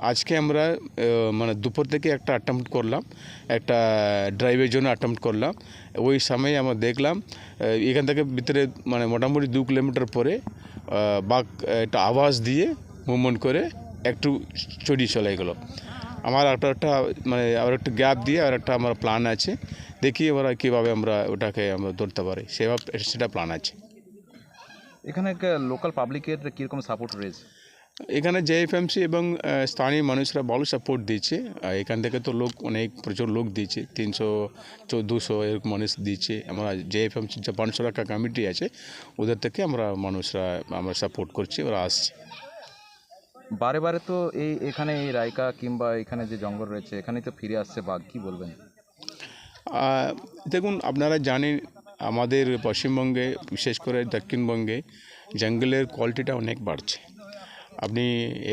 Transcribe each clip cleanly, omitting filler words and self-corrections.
আজকে আমরা মানে দুপুর থেকে একটা অ্যাটেম্প্ট করলাম, একটা ড্রাইভের জন্য অ্যাটেম্প্ট করলাম। ওই সময় আমরা দেখলাম এখান থেকে ভিতরে মানে মোটামুটি 2 কিলোমিটার পরে বাঘ একটা আওয়াজ দিয়ে মুভমেন্ট করে একটু চড়িয়ে চলে গেলো। আমার একটা মানে আর একটা গ্যাপ দিয়ে আর একটা আমার প্ল্যান আছে, দেখি ওরা কীভাবে আমরা ওটাকে আমরা ধরতে পারি সেটা প্ল্যান আছে। এখানে লোকাল পাবলিকের কীরকম সাপোর্ট রয়েছে? এখানে জেএফএমসি এবং স্থানীয় মানুষরা ভালো সাপোর্ট দিচ্ছে। এখান থেকে তো প্রচুর লোক দিচ্ছে, 300-200 এরকম মানুষ দিচ্ছে। আমরা জেএফএমসি যে 500 টাকা কমিটি আছে ওদের থেকে আমরা সাপোর্ট করছি, ওরা আসছে। বারে বারে তো এখানে এই রাইকা কিংবা এখানে যে জঙ্গল রয়েছে এখানেই তো ফিরে আসছে বাঘ, কী বলবেন? দেখুন, আপনারা জানেন আমাদের পশ্চিমবঙ্গে, বিশেষ করে দক্ষিণবঙ্গে জঙ্গলের কোয়ালিটিটা অনেক বাড়ছে। আপনি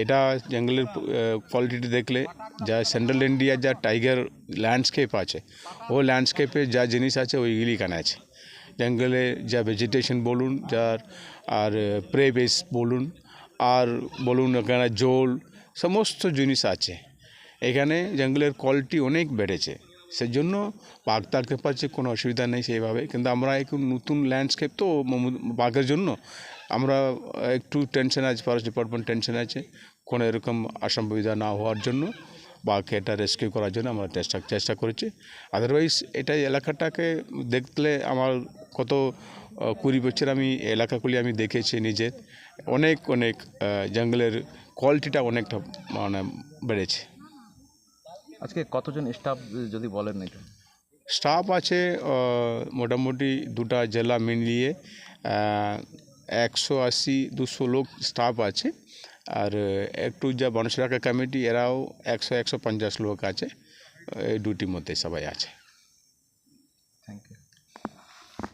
এটা জঙ্গলের কোয়ালিটি দেখলে যা সেন্ট্রাল ইন্ডিয়া যা টাইগার ল্যান্ডস্কেপ আছে, ও ল্যান্ডস্কেপে যা জিনিস আছে ওইগুলি এখানে আছে। জঙ্গলে যা ভেজিটেশন বলুন, যার আর প্রে বেস বলুন, আর বলুন এখানে জল, সমস্ত জিনিস আছে। এখানে জঙ্গলের কোয়ালিটি অনেক বেড়েছে, সেজন্য বাঘ থাকতে পারছে, কোনো অসুবিধা নেই সেইভাবে। কিন্তু আমরা একটু নতুন ল্যান্ডস্কেপ তো বাঘের জন্য আমরা একটু টেনশন আছে, ফরেস্ট ডিপার্টমেন্ট টেনশন আছে কোনো এরকম অসুবিধা না হওয়ার জন্য। বাঘকে এটা রেস্কিউ করার জন্য আমরা চেষ্টা করেছি। আদারওয়াইজ এটা এলাকাটাকে দেখলে আমার কত 20 বছর আমি এলাকাগুলি আমি দেখেছি নিজের, অনেক জঙ্গলের কোয়ালিটিটা অনেকটা মানে বেড়েছে। আজকে কতজন স্টাফ যদি বলেন এটা? স্টাফ আছে মোটামুটি 2টা জেলা মিলিয়ে 180-200 লোক স্টাফ আছে। আর একটু যা বনসাকা কমিটি এরাও 100-150 লোক আছে, এই দুটির মধ্যে সবাই আছে। Thank you.